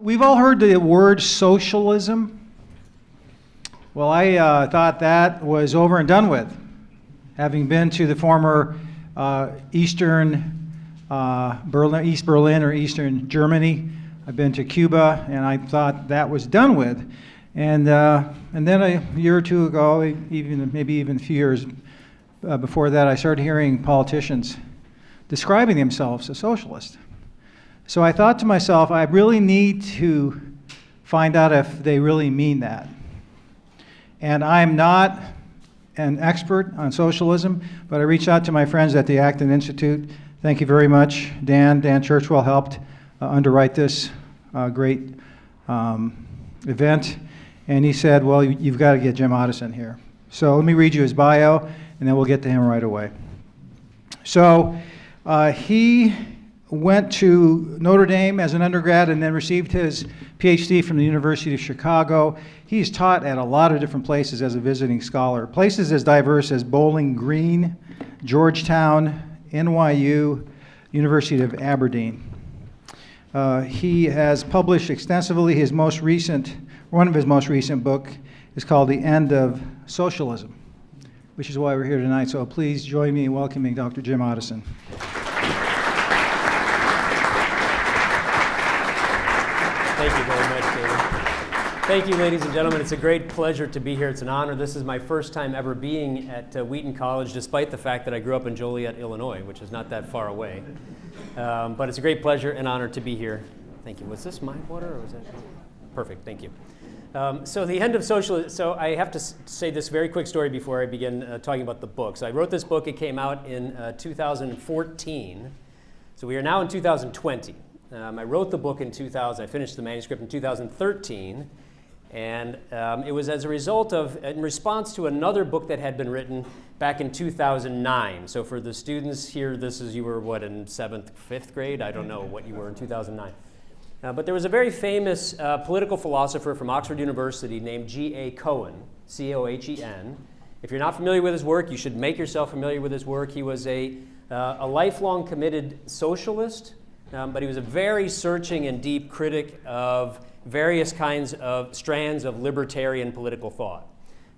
We've all heard the word socialism. Well, I thought that was over and done with. Having been to the former Eastern Berlin, East Berlin or Eastern Germany, I've been to Cuba, and I thought that was done with. And then a year or two ago, maybe even a few years before that, I started hearing politicians describing themselves as socialists. So I thought to myself, I really need to find out if they really mean that. And I'm not an expert on socialism, but I reached out to my friends at the Acton Institute. Thank you very much. Dan Churchwell helped underwrite this great event. And he said, well, you've got to get Jim Otteson here. So let me read you his bio, and then we'll get to him right away. So he went to Notre Dame as an undergrad and then received his PhD from the University of Chicago. He's taught at a lot of different places as a visiting scholar. Places as diverse as Bowling Green, Georgetown, NYU, University of Aberdeen. He has published extensively. One of his most recent book is called The End of Socialism, which is why we're here tonight. So please join me in welcoming Dr. Jim Otteson. Thank you very much, David. Thank you, ladies and gentlemen. It's a great pleasure to be here. It's an honor. This is my first time ever being at Wheaton College, despite the fact that I grew up in Joliet, Illinois, which is not that far away. But it's a great pleasure and honor to be here. Thank you. Was this my water or was that? Perfect. Thank you. So the end of socialism. So I have to say this very quick story before I begin talking about the book. So I wrote this book. It came out in 2014. So we are now in 2020. I wrote the book in 2000. I finished the manuscript in 2013. And it was as a result of, in response to another book that had been written back in 2009. So for the students here, you were what, in 7th, 5th grade? I don't know what you were in 2009. But there was a very famous political philosopher from Oxford University named G.A. Cohen, C-O-H-E-N. If you're not familiar with his work, you should make yourself familiar with his work. He was a lifelong committed socialist, but he was a very searching and deep critic of various kinds of strands of libertarian political thought.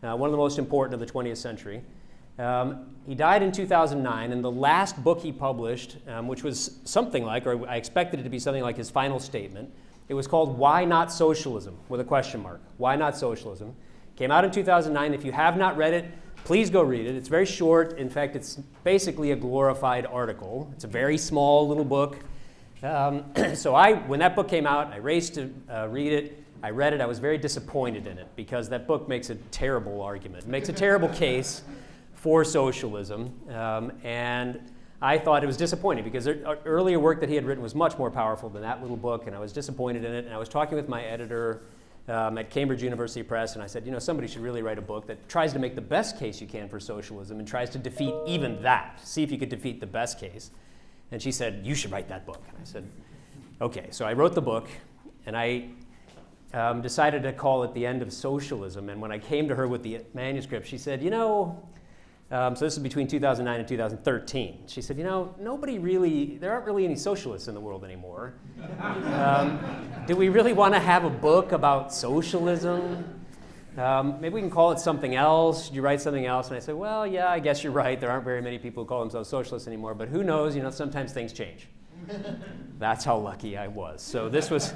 One of the most important of the 20th century. He died in 2009, and the last book he published, which was something like, or I expected it to be something like his final statement, it was called Why Not Socialism, with a question mark. Why Not Socialism? Came out in 2009. If you have not read it, please go read it. It's very short. In fact, it's basically a glorified article. It's a very small little book. So when that book came out, I raced to read it. I read it. I was very disappointed in it because that book makes a terrible argument. It makes a terrible case for socialism. And I thought it was disappointing because earlier work that he had written was much more powerful than that little book, and I was disappointed in it. And I was talking with my editor at Cambridge University Press, and I said, somebody should really write a book that tries to make the best case you can for socialism and tries to defeat even that. See if you could defeat the best case. And she said, you should write that book. And I said, okay. So I wrote the book, and I decided to call it The End of Socialism. And when I came to her with the manuscript, she said, so this is between 2009 and 2013. She said, there aren't really any socialists in the world anymore. Do we really want to have a book about socialism? Maybe we can call it something else. Should you write something else? And I said, well, yeah, I guess you're right. There aren't very many people who call themselves socialists anymore, but who knows? Sometimes things change. That's how lucky I was. So this was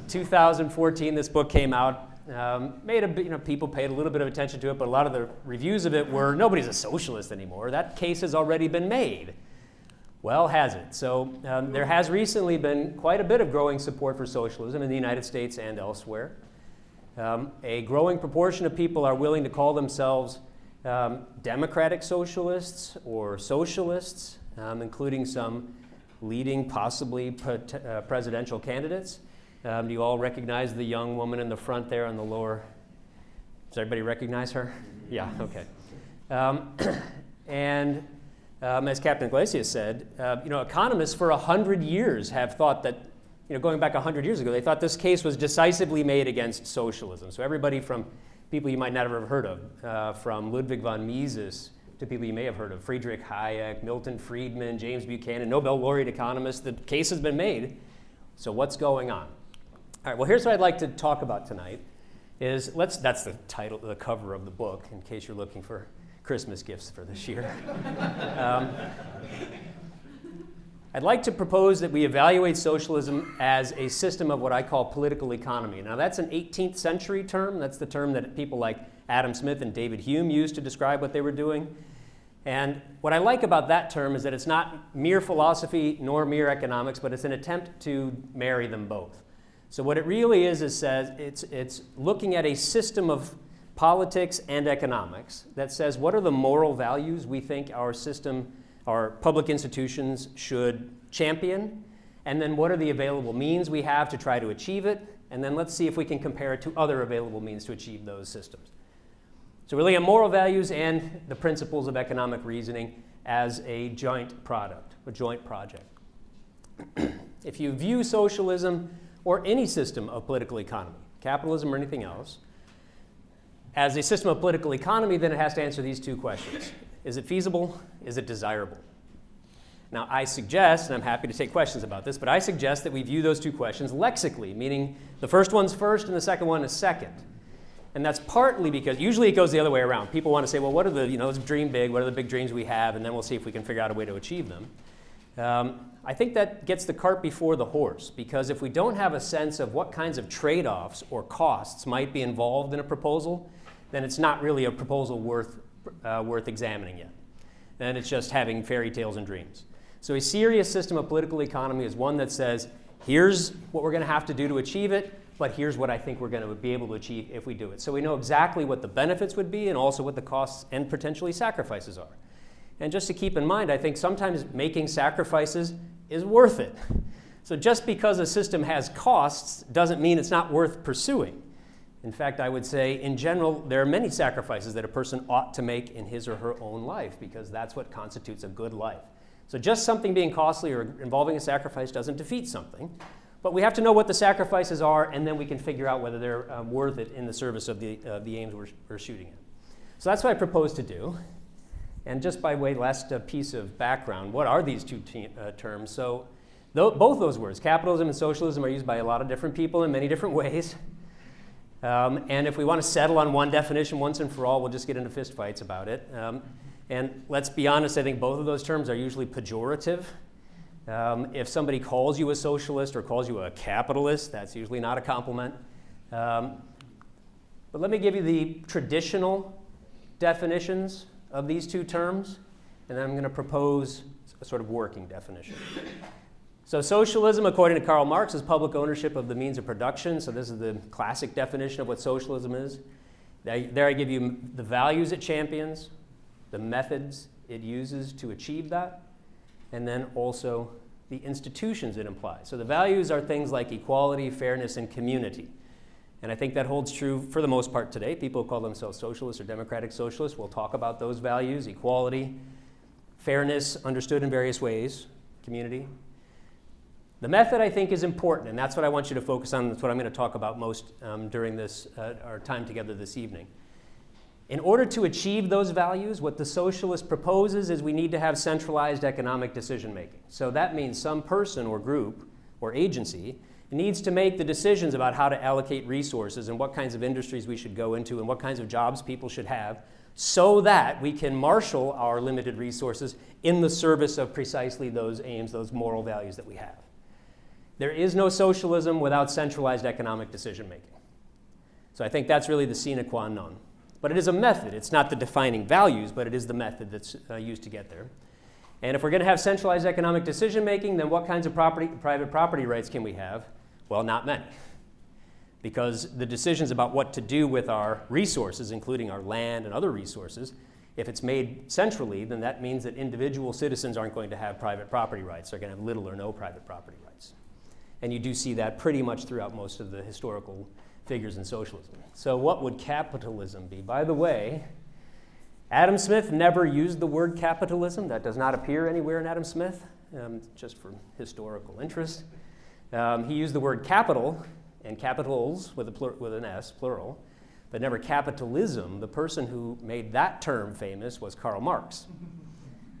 2014. This book came out. People paid a little bit of attention to it, but a lot of the reviews of it were, nobody's a socialist anymore. That case has already been made. Well, has it? So there has recently been quite a bit of growing support for socialism in the United States and elsewhere. A growing proportion of people are willing to call themselves democratic socialists or socialists, including some leading, possibly presidential candidates. Do you all recognize the young woman in the front there on the lower? Does everybody recognize her? Yeah, okay. And as Captain Iglesias said, economists for 100 years have thought that, going back 100 years ago, they thought this case was decisively made against socialism. So everybody from people you might not have ever heard of, from Ludwig von Mises to people you may have heard of, Friedrich Hayek, Milton Friedman, James Buchanan, Nobel laureate economists, the case has been made. So what's going on? All right, well, here's what I'd like to talk about tonight. That's the title, the cover of the book, in case you're looking for Christmas gifts for this year. I'd like to propose that we evaluate socialism as a system of what I call political economy. Now, that's an 18th century term. That's the term that people like Adam Smith and David Hume used to describe what they were doing. And what I like about that term is that it's not mere philosophy nor mere economics, but it's an attempt to marry them both. So what it really is says it's looking at a system of politics and economics that says what are the moral values we think our system, our public institutions should champion, and then what are the available means we have to try to achieve it, and then let's see if we can compare it to other available means to achieve those systems. So we're looking at moral values and the principles of economic reasoning as a joint product, a joint project. If you view socialism or any system of political economy, capitalism or anything else, as a system of political economy, then it has to answer these two questions. Is it feasible? Is it desirable? Now, I suggest, and I'm happy to take questions about this, but I suggest that we view those two questions lexically, meaning the first one's first and the second one is second. And that's partly because usually it goes the other way around. People want to say, well, what are the, let's dream big, what are the big dreams we have, and then we'll see if we can figure out a way to achieve them. I think that gets the cart before the horse, because if we don't have a sense of what kinds of trade-offs or costs might be involved in a proposal, then it's not really a proposal worth examining yet. Then it's just having fairy tales and dreams. So a serious system of political economy is one that says, here's what we're going to have to do to achieve it, but here's what I think we're going to be able to achieve if we do it. So we know exactly what the benefits would be and also what the costs and potentially sacrifices are. And just to keep in mind, I think sometimes making sacrifices is worth it. So just because a system has costs doesn't mean it's not worth pursuing. In fact, I would say, in general, there are many sacrifices that a person ought to make in his or her own life, because that's what constitutes a good life. So just something being costly or involving a sacrifice doesn't defeat something. But we have to know what the sacrifices are, and then we can figure out whether they're worth it in the service of the aims we're shooting at. So that's what I propose to do. And just by way, last piece of background, what are these two terms? So both those words, capitalism and socialism, are used by a lot of different people in many different ways. And if we want to settle on one definition once and for all, we'll just get into fistfights about it. And let's be honest, I think both of those terms are usually pejorative. If somebody calls you a socialist or calls you a capitalist, that's usually not a compliment. But let me give you the traditional definitions of these two terms, and then I'm going to propose a sort of working definition. So socialism, according to Karl Marx, is public ownership of the means of production. So this is the classic definition of what socialism is. There I give you the values it champions, the methods it uses to achieve that, and then also the institutions it implies. So the values are things like equality, fairness, and community. And I think that holds true for the most part today. People call themselves socialists or democratic socialists. We'll talk about those values: equality, fairness, understood in various ways, community. The method, I think, is important, and that's what I want you to focus on. That's what I'm going to talk about most during our time together this evening. In order to achieve those values, what the socialist proposes is we need to have centralized economic decision-making. So that means some person or group or agency needs to make the decisions about how to allocate resources and what kinds of industries we should go into and what kinds of jobs people should have, so that we can marshal our limited resources in the service of precisely those aims, those moral values that we have. There is no socialism without centralized economic decision-making. So I think that's really the sine qua non. But it is a method. It's not the defining values, but it is the method that's used to get there. And if we're going to have centralized economic decision-making, then what kinds of private property rights can we have? Well, not many. Because the decisions about what to do with our resources, including our land and other resources, if it's made centrally, then that means that individual citizens aren't going to have private property rights. They're going to have little or no private property rights. And you do see that pretty much throughout most of the historical figures in socialism. So what would capitalism be? By the way, Adam Smith never used the word capitalism. That does not appear anywhere in Adam Smith, just for historical interest. He used the word capital and capitals with an S, plural, but never capitalism. The person who made that term famous was Karl Marx,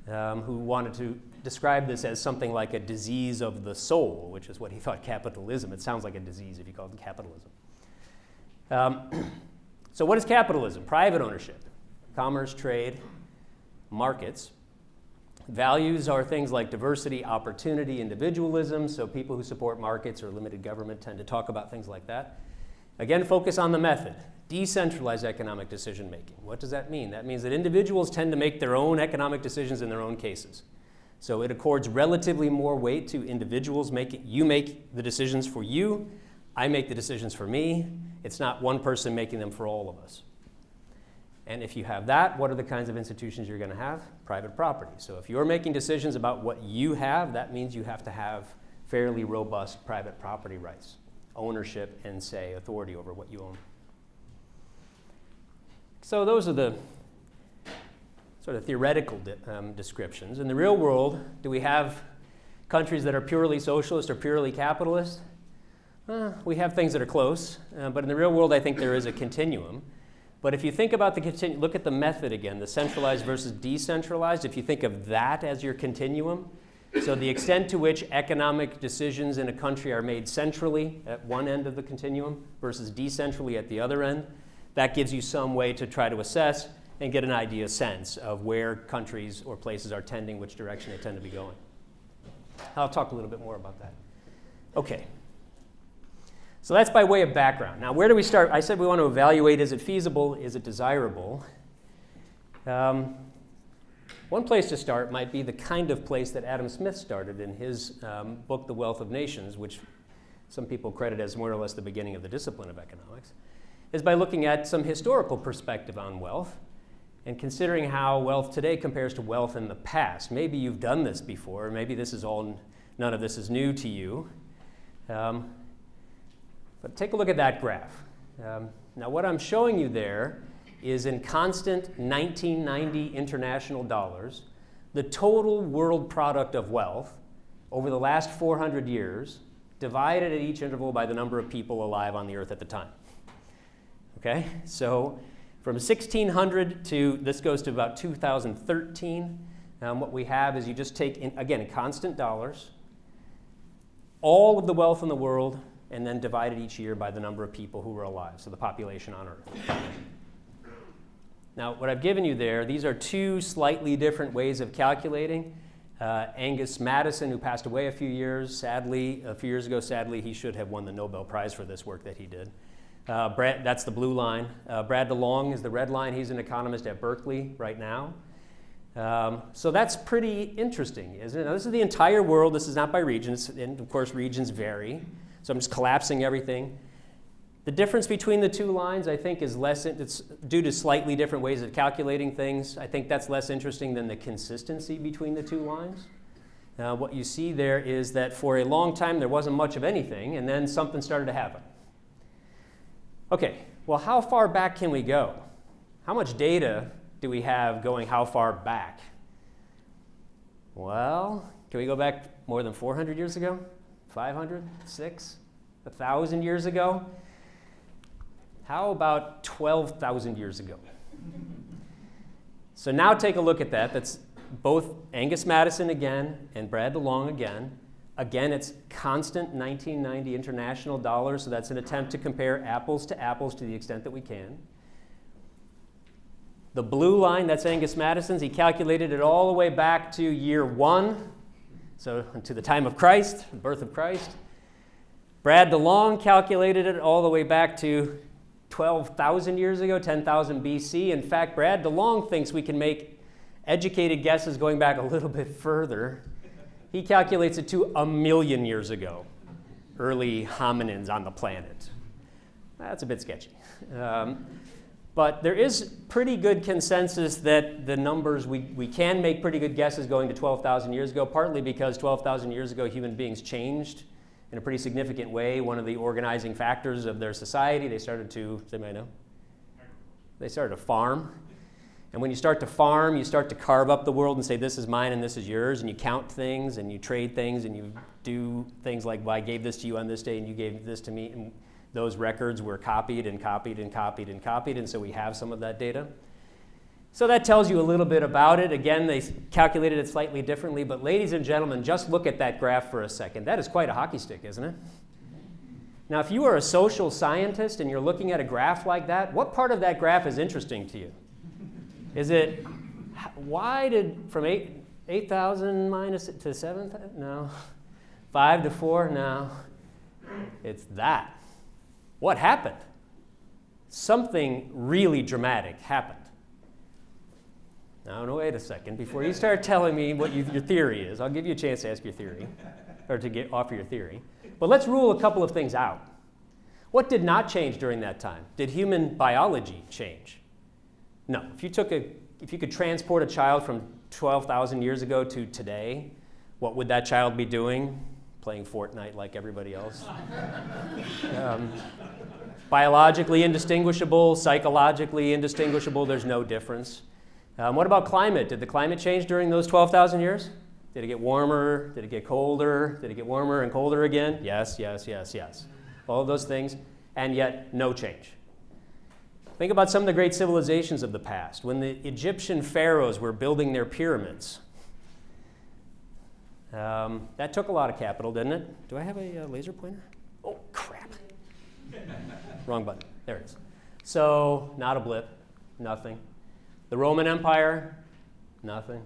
who wanted to described this as something like a disease of the soul, which is what he thought capitalism. It sounds like a disease if you call it capitalism. So what is capitalism? Private ownership, commerce, trade, markets. Values are things like diversity, opportunity, individualism. So people who support markets or limited government tend to talk about things like that. Again, focus on the method. Decentralized economic decision making. What does that mean? That means that individuals tend to make their own economic decisions in their own cases. So it accords relatively more weight to individuals. You make the decisions for you. I make the decisions for me. It's not one person making them for all of us. And if you have that, what are the kinds of institutions you're going to have? Private property. So if you're making decisions about what you have, that means you have to have fairly robust private property rights, ownership and, say, authority over what you own. So those are the sort of theoretical descriptions. In the real world, do we have countries that are purely socialist or purely capitalist? We have things that are close, but in the real world, I think there is a continuum. But if you think about look at the method again, the centralized versus decentralized. If you think of that as your continuum, so the extent to which economic decisions in a country are made centrally at one end of the continuum versus decentrally at the other end, that gives you some way to try to assess and get an sense of where countries or places are tending, which direction they tend to be going. I'll talk a little bit more about that. Okay. So that's by way of background. Now, where do we start? I said we want to evaluate, is it feasible, is it desirable? One place to start might be the kind of place that Adam Smith started in his book, The Wealth of Nations, which some people credit as more or less the beginning of the discipline of economics, is by looking at some historical perspective on wealth and considering how wealth today compares to wealth in the past. Maybe you've done this before, maybe none of this is new to you. But take a look at that graph. Now what I'm showing you there is in constant 1990 international dollars, the total world product of wealth over the last 400 years, divided at each interval by the number of people alive on the earth at the time. Okay, so from 1600 to, this goes to about 2013, what we have is you just take, in constant dollars, all of the wealth in the world, and then divided each year by the number of people who were alive, so the population on Earth. Now, what I've given you there, these are two slightly different ways of calculating. Angus Madison, who passed away a few years ago, sadly, he should have won the Nobel Prize for this work that he did. That's the blue line. Brad DeLong is the red line. He's an economist at Berkeley right now. So that's pretty interesting, isn't it? Now, this is the entire world. This is not by regions, and of course, regions vary. So I'm just collapsing everything. The difference between the two lines, I think, is it's due to slightly different ways of calculating things. I think that's less interesting than the consistency between the two lines. What you see there is that for a long time, there wasn't much of anything, and then something started to happen. Okay, well, how far back can we go? How much data do we have going how far back? Well, can we go back more than 400 years ago? 500, 6, 1,000 years ago? How about 12,000 years ago? So now take a look at that. That's both Angus Madison again and Brad DeLong again. Again, it's constant 1990 international dollars, so that's an attempt to compare apples to the extent that we can. The blue line, that's Angus Madison's. He calculated it all the way back to year 1. So to the time of Christ, the birth of Christ. Brad DeLong calculated it all the way back to 12,000 years ago, 10,000 BC. In fact, Brad DeLong thinks we can make educated guesses going back a little bit further. He calculates it to 1 million years ago, early hominins on the planet. That's a bit sketchy. But there is pretty good consensus that the numbers, we can make pretty good guesses going to 12,000 years ago, partly because 12,000 years ago human beings changed in a pretty significant way. One of the organizing factors of their society, they started to, does anybody know? They started to farm. And when you start to farm, you start to carve up the world and say, this is mine and this is yours, and you count things and you trade things and you do things like, well, I gave this to you on this day and you gave this to me. And those records were copied and copied and copied and copied, and so we have some of that data. So that tells you a little bit about it. Again, they calculated it slightly differently, but ladies and gentlemen, just look at that graph for a second. That is quite a hockey stick, isn't it? Now, if you are a social scientist and you're looking at a graph like that, what part of that graph is interesting to you? Is it, why did, from 8,000 minus it to 7,000? No. 5 to 4? No. It's that. What happened? Something really dramatic happened. Now, no, wait a second. Before you start telling me what your theory is, I'll give you a chance to ask your theory, or to offer your theory. But let's rule a couple of things out. What did not change during that time? Did human biology change? No. If you could transport a child from 12,000 years ago to today, what would that child be doing? Playing Fortnite like everybody else. Biologically indistinguishable, psychologically indistinguishable, there's no difference. What about climate? Did the climate change during those 12,000 years? Did it get warmer? Did it get colder? Did it get warmer and colder again? Yes, yes, yes, yes. All of those things, and yet no change. Think about some of the great civilizations of the past. When the Egyptian pharaohs were building their pyramids, that took a lot of capital, didn't it? Do I have a laser pointer? Oh, crap. Wrong button. There it is. So, not a blip. Nothing. The Roman Empire? Nothing.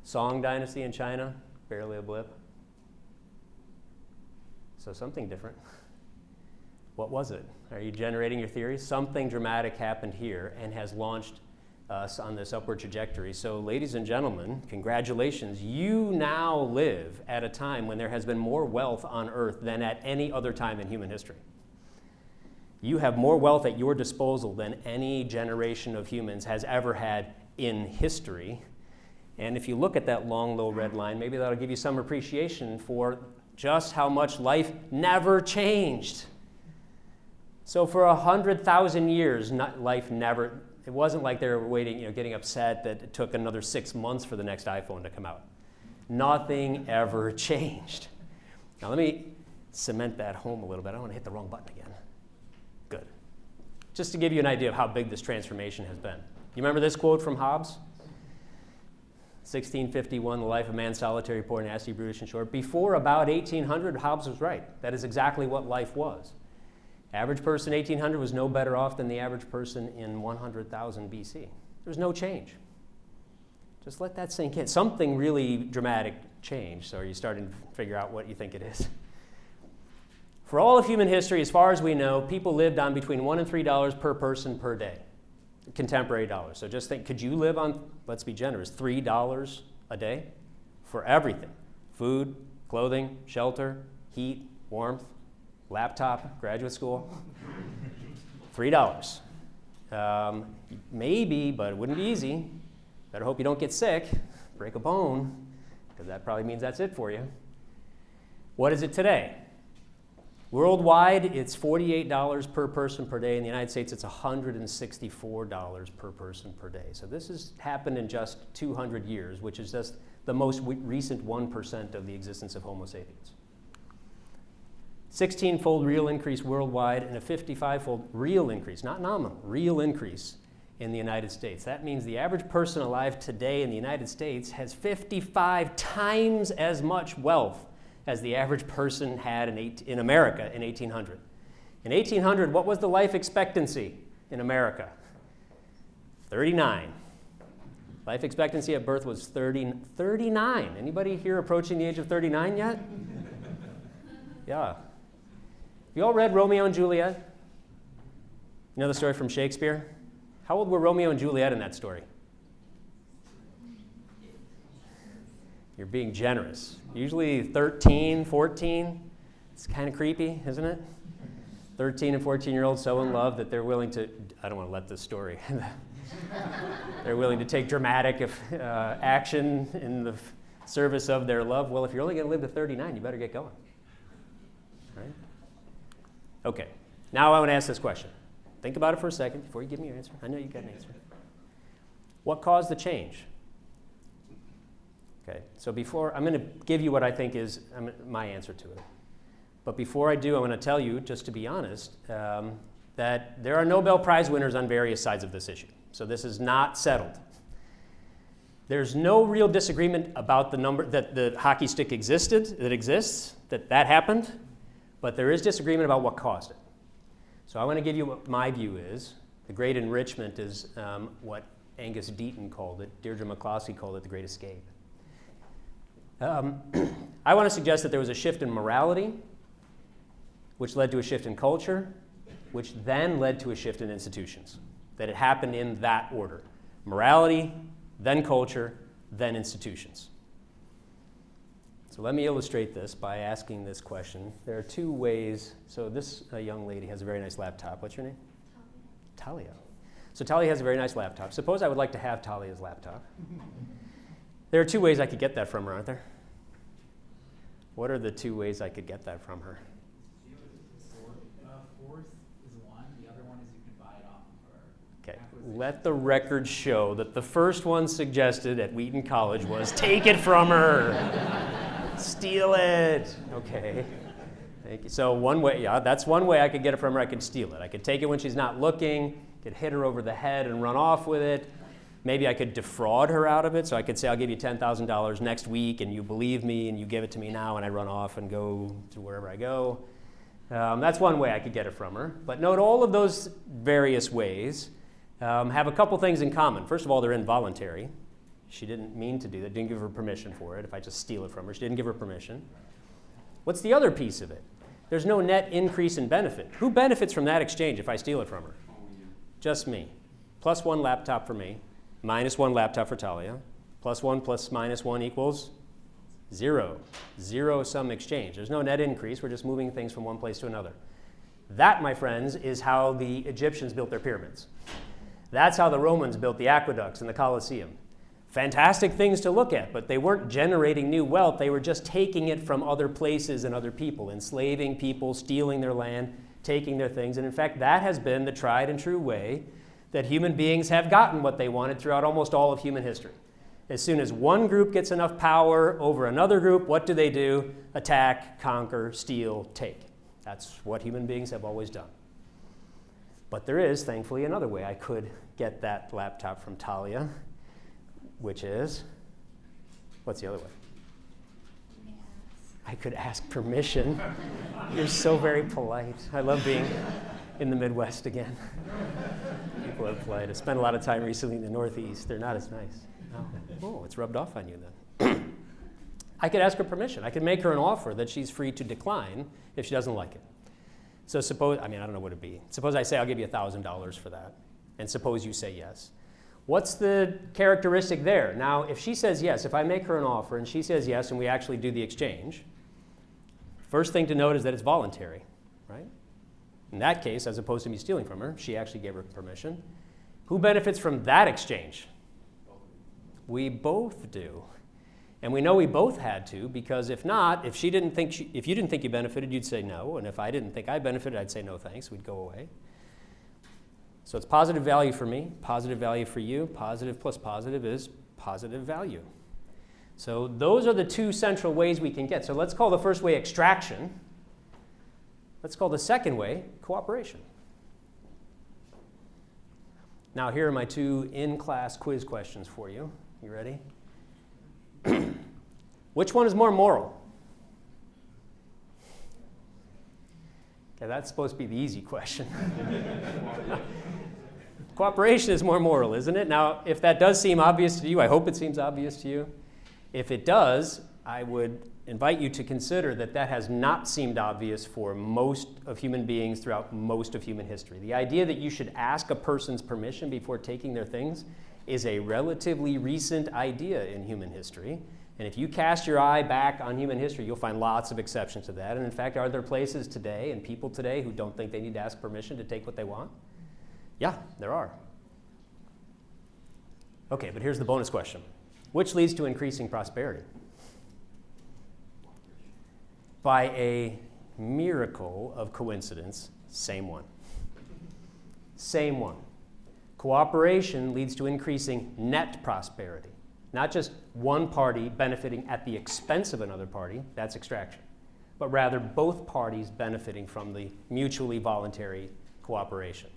Song dynasty in China? Barely a blip. So something different. What was it? Are you generating your theories? Something dramatic happened here and has launched us on this upward trajectory. So ladies and gentlemen, congratulations. You now live at a time when there has been more wealth on earth than at any other time in human history. You have more wealth at your disposal than any generation of humans has ever had in history. And if you look at that long, low red line, maybe that'll give you some appreciation for just how much life never changed. So for 100,000 years, life never, it wasn't like they were waiting, getting upset that it took another 6 months for the next iPhone to come out. Nothing ever changed. Now let me cement that home a little bit. I don't want to hit the wrong button again. Good. Just to give you an idea of how big this transformation has been. You remember this quote from Hobbes? 1651, the life of man, solitary, poor, nasty, brutish, and short. Before about 1800, Hobbes was right. That is exactly what life was. Average person 1800 was no better off than the average person in 100,000 BC. There was no change. Just let that sink in. Something really dramatic changed, so are you starting to figure out what you think it is? For all of human history, as far as we know, people lived on between $1 and $3 per person per day. Contemporary dollars. So just think, could you live on, let's be generous, $3 a day for everything? Food, clothing, shelter, heat, warmth, laptop, graduate school? $3. Maybe, but it wouldn't be easy. Better hope you don't get sick, break a bone, because that probably means that's it for you. What is it today? Worldwide, it's $48 per person per day. In the United States, it's $164 per person per day. So this has happened in just 200 years, which is just the most recent 1% of the existence of Homo sapiens. 16-fold real increase worldwide and a 55-fold real increase, not nominal, real increase in the United States. That means the average person alive today in the United States has 55 times as much wealth as the average person had in America in 1800. In 1800, what was the life expectancy in America? 39. Life expectancy at birth was 39. Anybody here approaching the age of 39 yet? Yeah. Have you all read Romeo and Juliet? You know the story from Shakespeare? How old were Romeo and Juliet in that story? You're being generous. Usually 13, 14. It's kind of creepy, isn't it? 13 and 14-year-olds so in love that they're willing to, I don't want to let this story, they're willing to take dramatic action in the service of their love. Well, if you're only going to live to 39, you better get going. Right? Okay, now I want to ask this question. Think about it for a second before you give me your answer. I know you got an answer. What caused the change? Okay, so before, I'm going to give you what I think is my answer to it. But before I do, I want to tell you, just to be honest, that there are Nobel Prize winners on various sides of this issue. So this is not settled. There's no real disagreement about the number that the hockey stick exists, that happened, but there is disagreement about what caused it. So I want to give you what my view is. The Great Enrichment is what Angus Deaton called it. Deirdre McCloskey called it the Great Escape. I want to suggest that there was a shift in morality, which led to a shift in culture, which then led to a shift in institutions. That it happened in that order. Morality, then culture, then institutions. So let me illustrate this by asking this question. There are two ways. So this young lady has a very nice laptop. What's your name? Talia. So Talia has a very nice laptop. Suppose I would like to have Talia's laptop. There are two ways I could get that from her, aren't there? What are the two ways I could get that from her? Fourth is one. The other one is you can buy it off of her. Okay. Let the record show that the first one suggested at Wheaton College was take it from her. Steal it. Okay. Thank you. So one way, yeah, that's one way I could get it from her. I could steal it. I could take it when she's not looking, could hit her over the head and run off with it. Maybe I could defraud her out of it. So I could say, I'll give you $10,000 next week, and you believe me, and you give it to me now, and I run off and go to wherever I go. That's one way I could get it from her. But note all of those various ways have a couple things in common. First of all, they're involuntary. She didn't mean to do that, didn't give her permission for it. If I just steal it from her, she didn't give her permission. What's the other piece of it? There's no net increase in benefit. Who benefits from that exchange if I steal it from her? Just me. Plus one laptop for me, minus one laptop for Talia. Plus one plus minus one equals zero. Zero-sum exchange. There's no net increase. We're just moving things from one place to another. That, my friends, is how the Egyptians built their pyramids. That's how the Romans built the aqueducts and the Colosseum. Fantastic things to look at, but they weren't generating new wealth. They were just taking it from other places and other people, enslaving people, stealing their land, taking their things. And in fact, that has been the tried and true way that human beings have gotten what they wanted throughout almost all of human history. As soon as one group gets enough power over another group, what do? Attack, conquer, steal, take. That's what human beings have always done. But there is, thankfully, another way I could get that laptop from Talia, which is, what's the other way? I could ask permission. You're so very polite. I love being in the Midwest again. People are polite. I spent a lot of time recently in the Northeast. They're not as nice. Oh, it's rubbed off on you then. I could ask her permission. I could make her an offer that she's free to decline if she doesn't like it. So suppose, I don't know what it'd be. Suppose I say I'll give you $1,000 for that, and suppose you say yes. What's the characteristic there? Now, if she says yes, if I make her an offer and she says yes and we actually do the exchange, first thing to note is that it's voluntary, right? In that case, as opposed to me stealing from her, she actually gave her permission. Who benefits from that exchange? We both do. And we know we both had to, because if not, if you didn't think you benefited, you'd say no. And if I didn't think I benefited, I'd say no thanks. We'd go away. So it's positive value for me, positive value for you. Positive plus positive is positive value. So those are the two central ways we can get. So let's call the first way extraction. Let's call the second way cooperation. Now here are my two in-class quiz questions for you. You ready? Which one is more moral? Okay, that's supposed to be the easy question. Cooperation is more moral, isn't it? Now, if that does seem obvious to you, I hope it seems obvious to you. If it does, I would invite you to consider that that has not seemed obvious for most of human beings throughout most of human history. The idea that you should ask a person's permission before taking their things is a relatively recent idea in human history. And if you cast your eye back on human history, you'll find lots of exceptions to that. And in fact, are there places today and people today who don't think they need to ask permission to take what they want? Yeah, there are. Okay, but here's the bonus question. Which leads to increasing prosperity? By a miracle of coincidence, same one. Same one. Cooperation leads to increasing net prosperity. Not just one party benefiting at the expense of another party, that's extraction, but rather both parties benefiting from the mutually voluntary cooperation.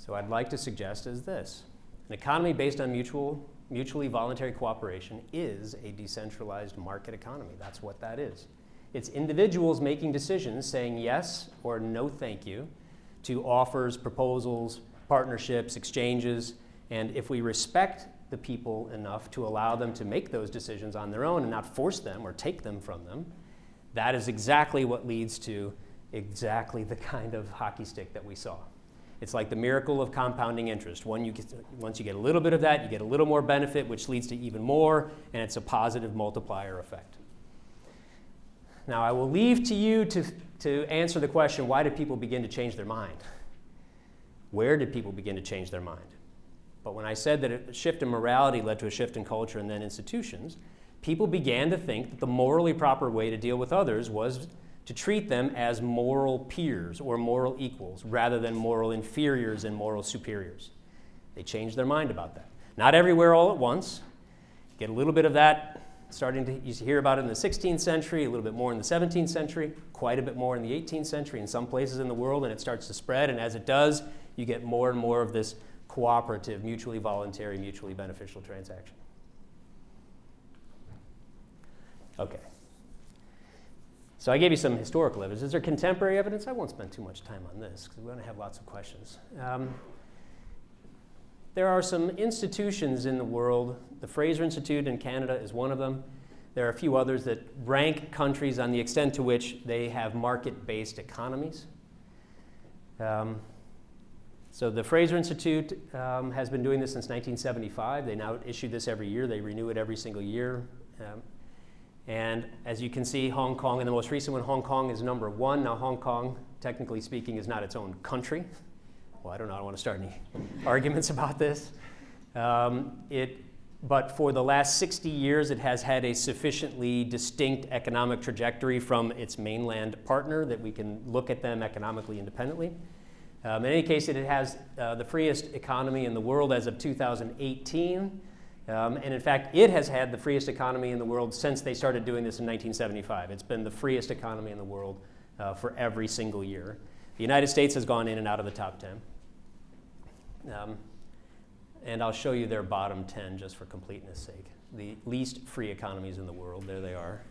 So I'd like to suggest is this. An economy based on mutually voluntary cooperation is a decentralized market economy. That's what that is. It's individuals making decisions, saying yes or no thank you to offers, proposals, partnerships, exchanges, and if we respect the people enough to allow them to make those decisions on their own and not force them or take them from them, that is exactly what leads to exactly the kind of hockey stick that we saw. It's like the miracle of compounding interest. Once you get a little bit of that, you get a little more benefit, which leads to even more, and it's a positive multiplier effect. Now, I will leave to you to answer the question, why did people begin to change their mind? Where did people begin to change their mind? But when I said that a shift in morality led to a shift in culture and then institutions, people began to think that the morally proper way to deal with others was to treat them as moral peers or moral equals rather than moral inferiors and moral superiors. They changed their mind about that. Not everywhere all at once. Get a little bit of that you hear about it in the 16th century, a little bit more in the 17th century, quite a bit more in the 18th century in some places in the world, and it starts to spread, and as it does, you get more and more of this cooperative, mutually voluntary, mutually beneficial transaction. Okay. So I gave you some historical evidence. Is there contemporary evidence? I won't spend too much time on this because we're going to have lots of questions. There are some institutions in the world. The Fraser Institute in Canada is one of them. There are a few others that rank countries on the extent to which they have market-based economies. So the Fraser Institute has been doing this since 1975. They now issue this every year. They renew it every single year. And as you can see, Hong Kong, and the most recent one, Hong Kong is number 1. Now, Hong Kong, technically speaking, is not its own country. Well, I don't know. I don't want to start any arguments about this. But for the last 60 years, it has had a sufficiently distinct economic trajectory from its mainland partner that we can look at them economically independently. In any case, it has the freest economy in the world as of 2018. And in fact, it has had the freest economy in the world since they started doing this in 1975. It's been the freest economy in the world for every single year. The United States has gone in and out of the top 10. And I'll show you their bottom 10 just for completeness sake. The least free economies in the world, there they are.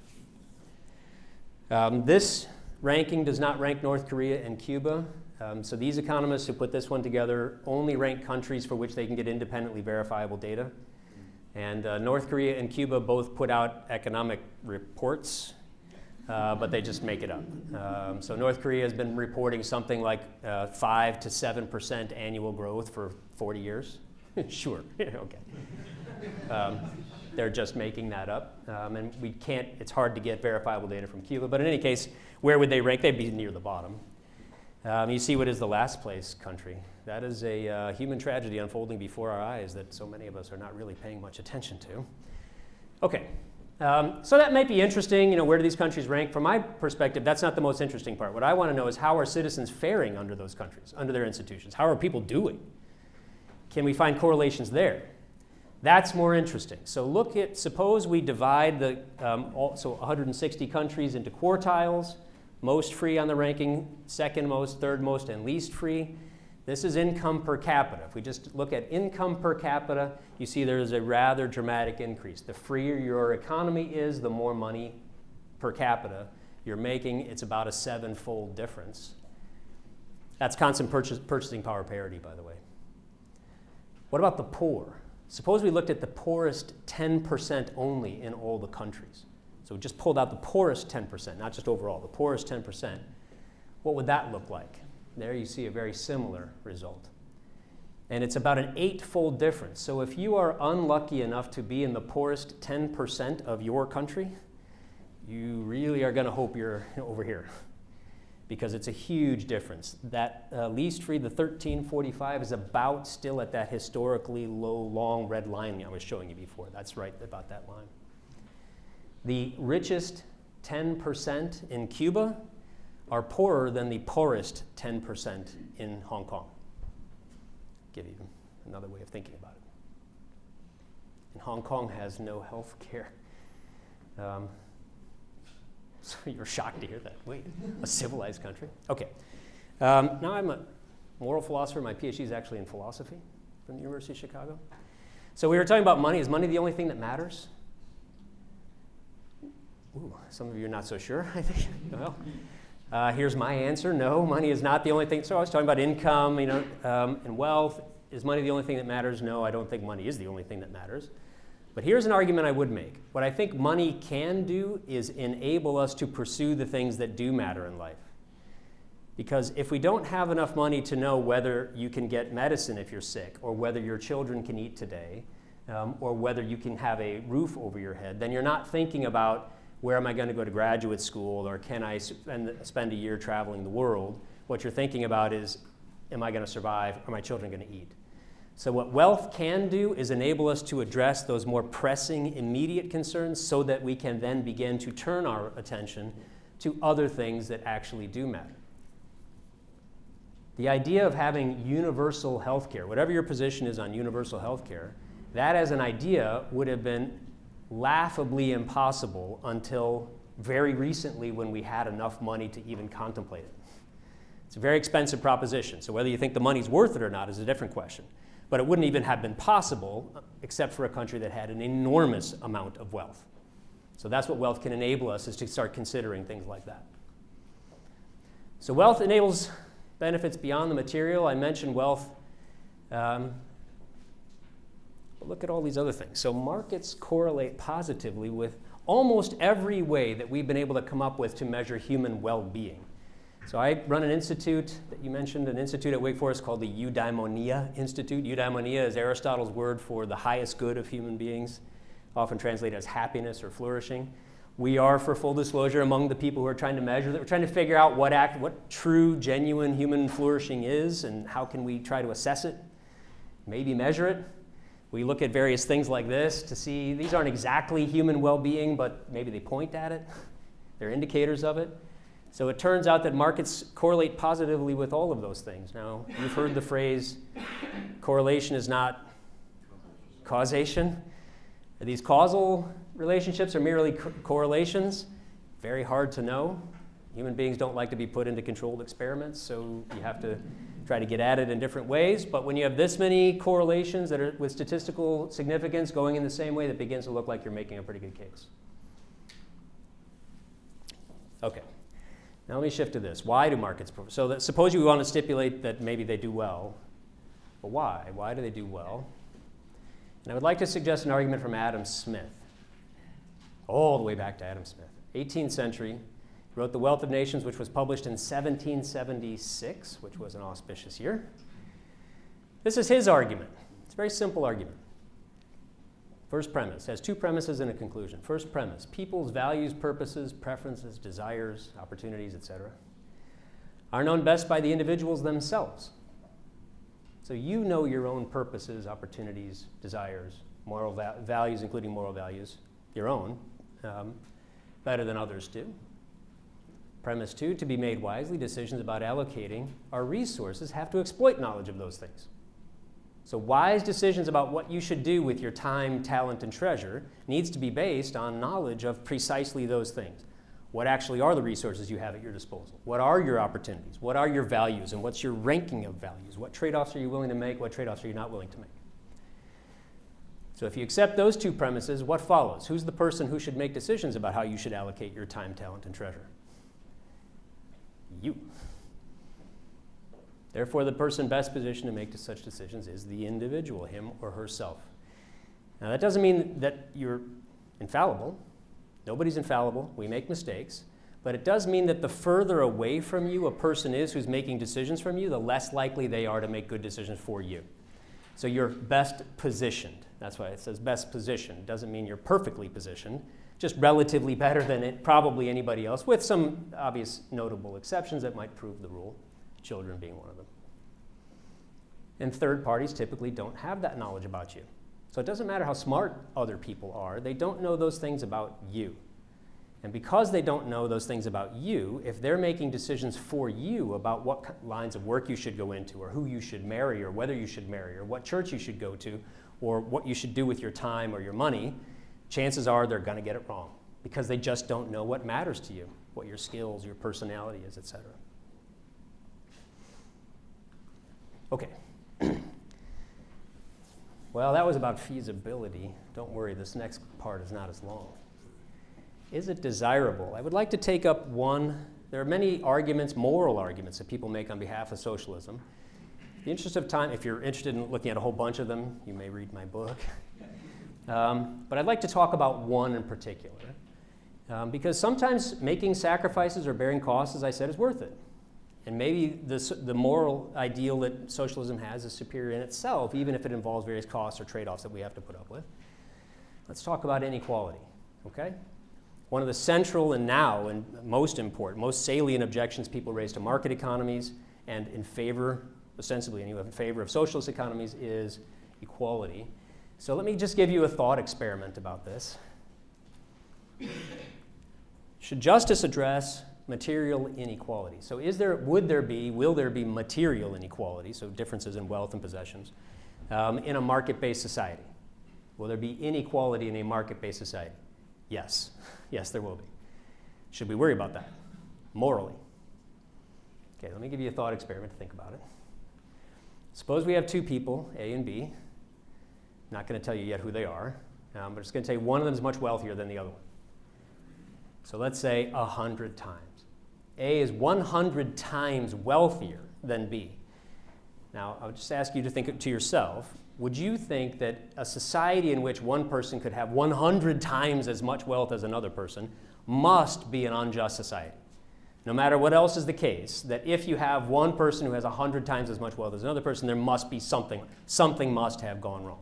This ranking does not rank North Korea and Cuba. So these economists who put this one together only rank countries for which they can get independently verifiable data. And North Korea and Cuba both put out economic reports, but they just make it up. So North Korea has been reporting something like 5 to 7% annual growth for 40 years. Sure, okay. They're just making that up. And it's hard to get verifiable data from Cuba. But in any case, where would they rank? They'd be near the bottom. You see what is the last place country. That is a human tragedy unfolding before our eyes that so many of us are not really paying much attention to. Okay, so that might be interesting. Where do these countries rank? From my perspective, that's not the most interesting part. What I want to know is how are citizens faring under those countries, under their institutions? How are people doing? Can we find correlations there? That's more interesting. So suppose we divide the 160 countries into quartiles. Most free on the ranking, second most, third most, and least free. This is income per capita. If we just look at income per capita, you see there's a rather dramatic increase. The freer your economy is, the more money per capita you're making. It's about a 7-fold difference. That's constant purchasing power parity, by the way. What about the poor? Suppose we looked at the poorest 10% only in all the countries. So we just pulled out the poorest 10%, not just overall, the poorest 10%. What would that look like? There you see a very similar result. And it's about an 8-fold difference. So if you are unlucky enough to be in the poorest 10% of your country, you really are going to hope you're over here because it's a huge difference. That least free, the 1345, is about still at that historically low, long red line I was showing you before. That's right about that line. The richest 10% in Cuba are poorer than the poorest 10% in Hong Kong. Give you another way of thinking about it. And Hong Kong has no health care. So you're shocked to hear that. Wait, a civilized country? Okay. Now moral philosopher. My PhD is actually in philosophy from the University of Chicago. So we were talking about money. Is money the only thing that matters? Ooh, some of you are not so sure, I think. Well, here's my answer. No, money is not the only thing. So I was talking about income, and wealth. Is money the only thing that matters? No, I don't think money is the only thing that matters. But here's an argument I would make. What I think money can do is enable us to pursue the things that do matter in life. Because if we don't have enough money to know whether you can get medicine if you're sick, or whether your children can eat today, or whether you can have a roof over your head, then you're not thinking about where am I going to go to graduate school, or can I spend a year traveling the world. What you're thinking about is, am I going to survive? Are my children going to eat? So what wealth can do is enable us to address those more pressing, immediate concerns so that we can then begin to turn our attention to other things that actually do matter. The idea of having universal health care, whatever your position is on universal health care, that as an idea would have been laughably impossible until very recently when we had enough money to even contemplate it. It's a very expensive proposition, so whether you think the money's worth it or not is a different question. But it wouldn't even have been possible except for a country that had an enormous amount of wealth. So that's what wealth can enable us, is to start considering things like that. So wealth enables benefits beyond the material. I mentioned wealth. But look at all these other things. So markets correlate positively with almost every way that we've been able to come up with to measure human well-being. So I run an institute that you mentioned, an institute at Wake Forest called the Eudaimonia Institute. Eudaimonia is Aristotle's word for the highest good of human beings, often translated as happiness or flourishing. We are, for full disclosure, among the people who are trying to measure that. We're trying to figure out what true, genuine human flourishing is, and how can we try to assess it, maybe measure it. We look at various things like this to see these aren't exactly human well-being, but maybe they point at it. They're indicators of it. So it turns out that markets correlate positively with all of those things. Now, you've heard the phrase, correlation is not causation. Are these causal relationships or merely correlations? Very hard to know. Human beings don't like to be put into controlled experiments, so you have to try to get at it in different ways. But when you have this many correlations that are with statistical significance going in the same way, that begins to look like you're making a pretty good case. Okay. Now let me shift to this. Why do markets perform? So suppose you want to stipulate that maybe they do well. But why? Why do they do well? And I would like to suggest an argument from Adam Smith. All the way back to Adam Smith. 18th century. He wrote The Wealth of Nations, which was published in 1776, which was an auspicious year. This is his argument. It's a very simple argument. First premise, has two premises and a conclusion. First premise, people's values, purposes, preferences, desires, opportunities, etc., are known best by the individuals themselves. So you know your own purposes, opportunities, desires, moral values, including moral values, your own, better than others do. Premise two, to be made wisely, decisions about allocating our resources have to exploit knowledge of those things. So wise decisions about what you should do with your time, talent, and treasure needs to be based on knowledge of precisely those things. What actually are the resources you have at your disposal? What are your opportunities? What are your values? And what's your ranking of values? What trade-offs are you willing to make? What trade-offs are you not willing to make? So if you accept those two premises, what follows? Who's the person who should make decisions about how you should allocate your time, talent, and treasure? You. Therefore, the person best positioned to make such decisions is the individual, him or herself. Now, that doesn't mean that you're infallible. Nobody's infallible. We make mistakes. But it does mean that the further away from you a person is who's making decisions from you, the less likely they are to make good decisions for you. So you're best positioned. That's why it says best positioned. It doesn't mean you're perfectly positioned, just relatively better than probably anybody else, with some obvious notable exceptions that might prove the rule. Children being one of them. And third parties typically don't have that knowledge about you. So it doesn't matter how smart other people are, they don't know those things about you. And because they don't know those things about you, if they're making decisions for you about what lines of work you should go into, or who you should marry, or whether you should marry, or what church you should go to, or what you should do with your time or your money, chances are they're going to get it wrong because they just don't know what matters to you, what your skills, your personality is, etc. Okay. Well, that was about feasibility. Don't worry, this next part is not as long. Is it desirable? I would like to take up one. There are many arguments, moral arguments, that people make on behalf of socialism. In the interest of time, if you're interested in looking at a whole bunch of them, you may read my book. But I'd like to talk about one in particular. Because sometimes making sacrifices or bearing costs, as I said, is worth it. And maybe the moral ideal that socialism has is superior in itself, even if it involves various costs or trade-offs that we have to put up with. Let's talk about inequality, okay? One of the central and now and most important, most salient objections people raise to market economies and in favor, ostensibly anyway, in favor of socialist economies is equality. So let me just give you a thought experiment about this. Should justice address material inequality? So will there be material inequality, so differences in wealth and possessions, in a market-based society? Will there be inequality in a market-based society? Yes. Yes, there will be. Should we worry about that? Morally. Okay, let me give you a thought experiment to think about it. Suppose we have two people, A and B. I'm not going to tell you yet who they are, but it's going to tell you one of them is much wealthier than the other one. So let's say 100 times. A is 100 times wealthier than B. Now, I'll just ask you to think to yourself, would you think that a society in which one person could have 100 times as much wealth as another person must be an unjust society? No matter what else is the case, that if you have one person who has 100 times as much wealth as another person, there must be something must have gone wrong.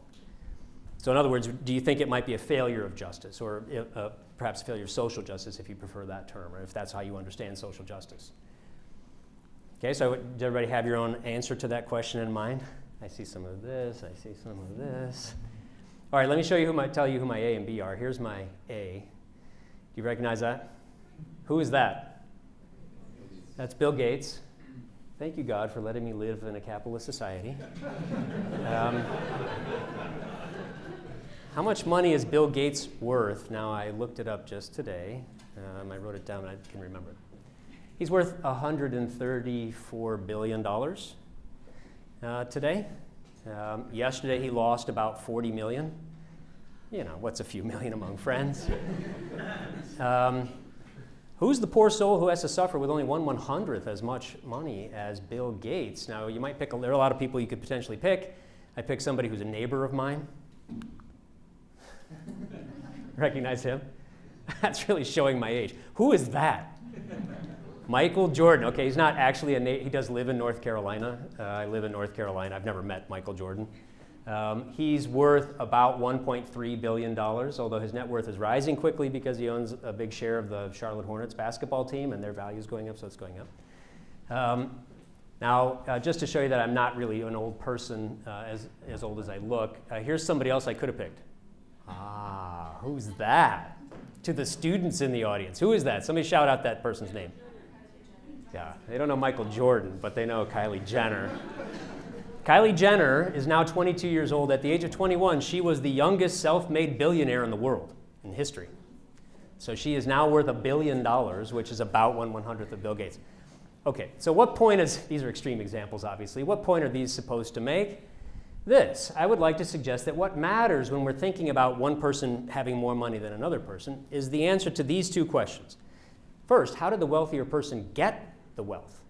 So in other words, do you think it might be a failure of justice, or perhaps a failure of social justice, if you prefer that term, or if that's how you understand social justice? Okay, so does everybody have your own answer to that question in mind? I see some of this, I see some of this. All right, let me tell you who my A and B are. Here's my A. Do you recognize that? Who is that? That's Bill Gates. Thank you, God, for letting me live in a capitalist society. How much money is Bill Gates worth? Now, I looked it up just today. I wrote it down and I can remember it. He's worth $134 billion today. Yesterday, he lost about 40 million. You know, what's a few million among friends? Who's the poor soul who has to suffer with only 1/100th as much money as Bill Gates? Now, you might pick, there are a lot of people you could potentially pick. I picked somebody who's a neighbor of mine. Recognize him? That's really showing my age. Who is that? Michael Jordan. Okay, he's not actually he does live in North Carolina. I live in North Carolina. I've never met Michael Jordan. He's worth about $1.3 billion, although his net worth is rising quickly because he owns a big share of the Charlotte Hornets basketball team, and their value is going up, so it's going up. Now, just to show you that I'm not really an old person, as old as I look, here's somebody else I could have picked. Ah, who's that? To the students in the audience, who is that? Somebody shout out that person's name. Yeah, they don't know Michael Jordan, but they know Kylie Jenner. Kylie Jenner is now 22 years old. At the age of 21, she was the youngest self-made billionaire in the world, in history. So she is now worth $1 billion, which is about 1/100th of Bill Gates. Okay, so what point these are extreme examples, obviously. What point are these supposed to make? This. I would like to suggest that what matters when we're thinking about one person having more money than another person is the answer to these two questions. First, how did the wealthier person get the wealth?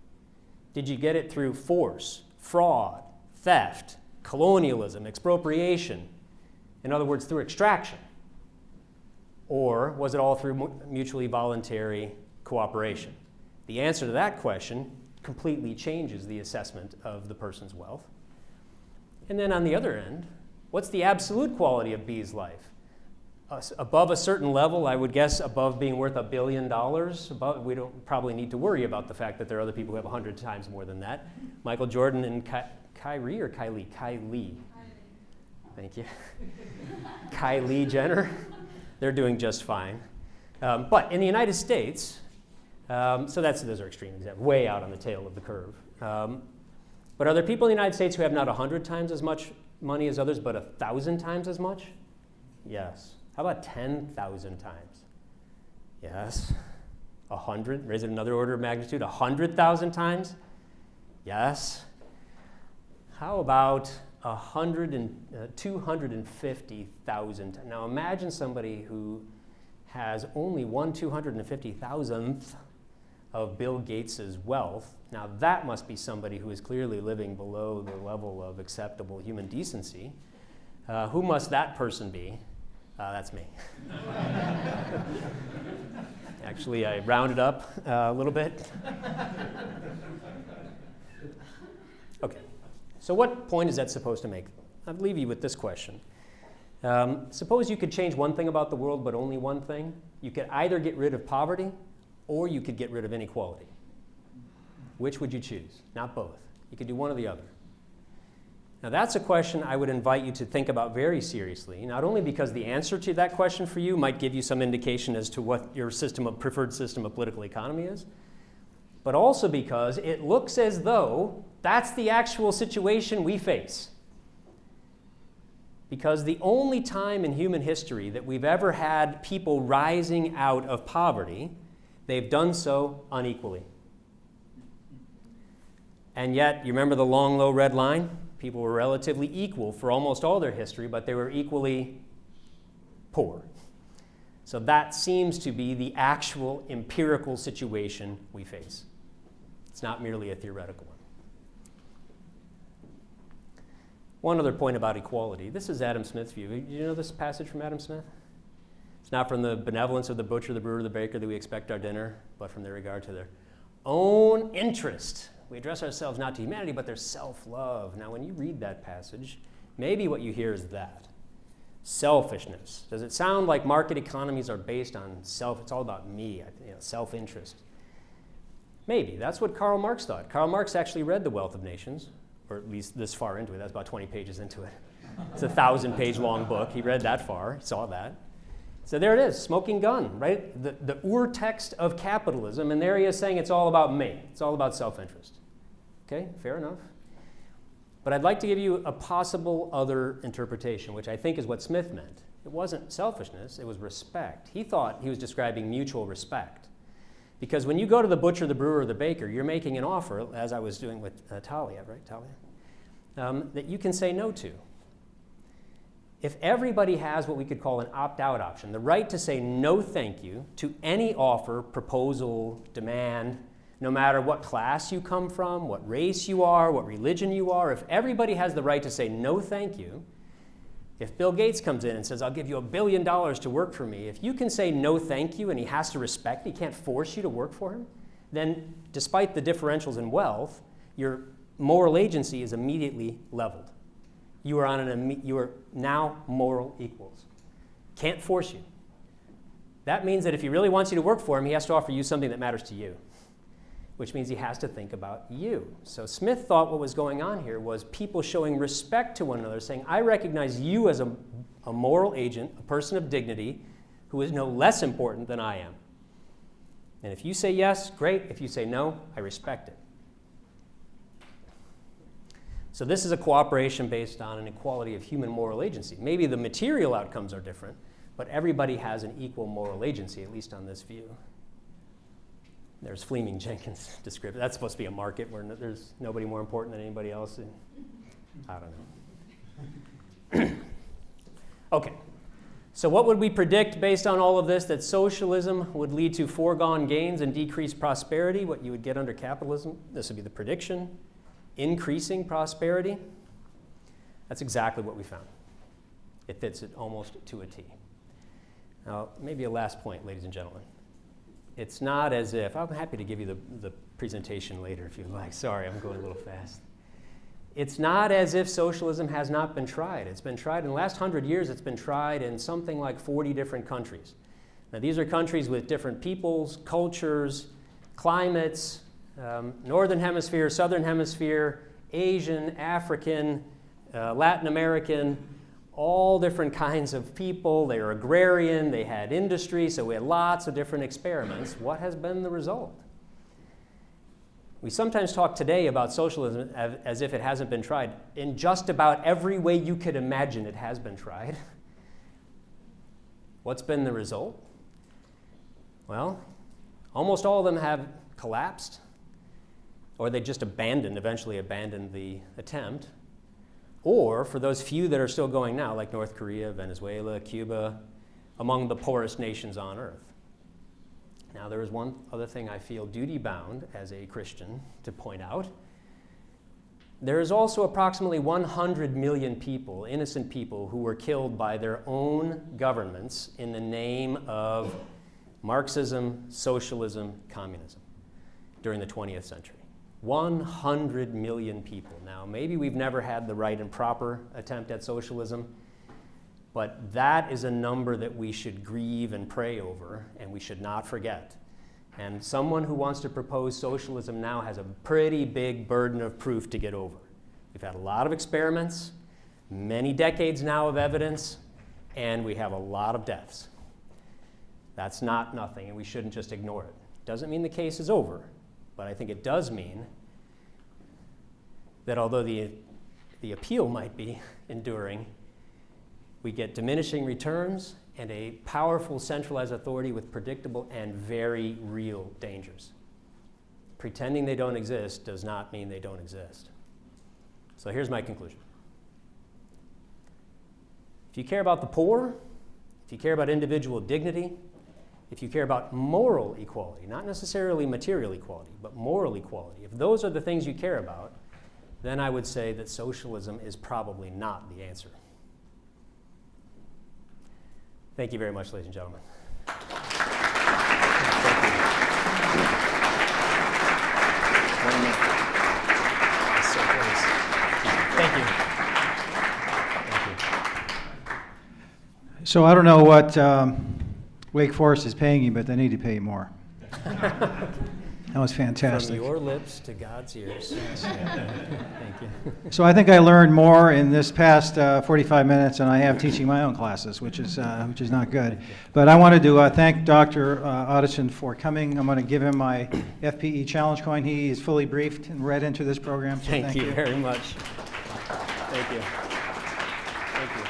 Did you get it through force, fraud, theft, colonialism, expropriation? In other words, through extraction? Or was it all through mutually voluntary cooperation? The answer to that question completely changes the assessment of the person's wealth. And then on the other end, what's the absolute quality of B's life? Above a certain level, I would guess above being worth $1 billion, we don't probably need to worry about the fact that there are other people who have 100 times more than that. Michael Jordan and Kylie or Kylie? Kylie. Thank you. Kylie Jenner, they're doing just fine. But in the United States, so those are extreme examples, way out on the tail of the curve. But are there people in the United States who have not 100 times as much money as others, but 1,000 times as much? Yes. How about 10,000 times? Yes. 100? Raise it another order of magnitude. 100,000 times? Yes. How about 250,000? Now imagine somebody who has only 1/250,000th of Bill Gates's wealth. Now that must be somebody who is clearly living below the level of acceptable human decency. Who must that person be? That's me. Actually, I rounded up a little bit. Okay, so what point is that supposed to make? I'll leave you with this question. Suppose you could change one thing about the world, but only one thing. You could either get rid of poverty, or you could get rid of inequality. Which would you choose? Not both. You could do one or the other. Now that's a question I would invite you to think about very seriously, not only because the answer to that question for you might give you some indication as to what your preferred system of political economy is, but also because it looks as though that's the actual situation we face. Because the only time in human history that we've ever had people rising out of poverty, they've done so unequally. And yet, you remember the long, low red line? People were relatively equal for almost all their history, but they were equally poor. So that seems to be the actual empirical situation we face. It's not merely a theoretical one. One other point about equality. This is Adam Smith's view. Do you know this passage from Adam Smith? It's not from the benevolence of the butcher, the brewer, the baker that we expect our dinner, but from their regard to their own interest. We address ourselves not to humanity, but their self-love. Now, when you read that passage, maybe what you hear is that. Selfishness. Does it sound like market economies are based on self? It's all about me, self-interest. Maybe. That's what Karl Marx thought. Karl Marx actually read The Wealth of Nations, or at least this far into it. That's about 20 pages into it. It's a 1,000-page long book. He read that far. He saw that. So there it is, smoking gun, right? The ur-text of capitalism, and there he is saying it's all about me. It's all about self-interest. Okay, fair enough. But I'd like to give you a possible other interpretation, which I think is what Smith meant. It wasn't selfishness, it was respect. He thought he was describing mutual respect. Because when you go to the butcher, the brewer, or the baker, you're making an offer, as I was doing with Talia, right, Talia? That you can say no to. If everybody has what we could call an opt-out option, the right to say no thank you to any offer, proposal, demand, no matter what class you come from, what race you are, what religion you are, if everybody has the right to say no thank you, if Bill Gates comes in and says, I'll give you $1 billion to work for me, if you can say no thank you and he has to respect, he can't force you to work for him, then despite the differentials in wealth, your moral agency is immediately leveled. You are now moral equals. Can't force you. That means that if he really wants you to work for him, he has to offer you something that matters to you, which means he has to think about you. So Smith thought what was going on here was people showing respect to one another, saying, I recognize you as a moral agent, a person of dignity, who is no less important than I am. And if you say yes, great. If you say no, I respect it. So this is a cooperation based on an equality of human moral agency. Maybe the material outcomes are different, but everybody has an equal moral agency, at least on this view. There's Fleming Jenkins' description. That's supposed to be a market where there's nobody more important than anybody else. I don't know. Okay, so what would we predict based on all of this? That socialism would lead to foregone gains and decreased prosperity, what you would get under capitalism. This would be the prediction. Increasing prosperity. That's exactly what we found. It fits it almost to a T. Now, maybe a last point, ladies and gentlemen. It's not as if, I'm happy to give you the presentation later if you'd like. Sorry, I'm going a little fast. It's not as if socialism has not been tried. It's been tried in the last 100 years. It's been tried in something like 40 different countries. Now, these are countries with different peoples, cultures, climates, Northern Hemisphere, Southern Hemisphere, Asian, African, Latin American, all different kinds of people. They were agrarian, they had industry, so we had lots of different experiments. What has been the result? We sometimes talk today about socialism as if it hasn't been tried. In just about every way you could imagine, it has been tried. What's been the result? Well, almost all of them have collapsed, or they just eventually abandoned the attempt. or for those few that are still going now, like North Korea, Venezuela, Cuba, among the poorest nations on earth. Now, there is one other thing I feel duty-bound as a Christian to point out. There is also approximately 100 million people, innocent people, who were killed by their own governments in the name of Marxism, socialism, communism during the 20th century. 100 million people. Now, maybe we've never had the right and proper attempt at socialism, but that is a number that we should grieve and pray over, and we should not forget. And someone who wants to propose socialism now has a pretty big burden of proof to get over. We've had a lot of experiments, many decades now of evidence, and we have a lot of deaths. That's not nothing, and we shouldn't just ignore it. Doesn't mean the case is over, but I think it does mean that although the appeal might be enduring, we get diminishing returns and a powerful centralized authority with predictable and very real dangers. Pretending they don't exist does not mean they don't exist. So here's my conclusion. If you care about the poor, if you care about individual dignity, if you care about moral equality, not necessarily material equality, but moral equality, if those are the things you care about, then I would say that socialism is probably not the answer. Thank you very much, ladies and gentlemen. Thank you. So I don't know what Wake Forest is paying you, but they need to pay you more. That was fantastic. From your lips to God's ears. Thank you. So I think I learned more in this past 45 minutes than I have teaching my own classes, which is not good. But I wanted to thank Dr. Otteson for coming. I'm going to give him my FPE challenge coin. He is fully briefed and read into this program. So Thank you very much. Thank you. Thank you.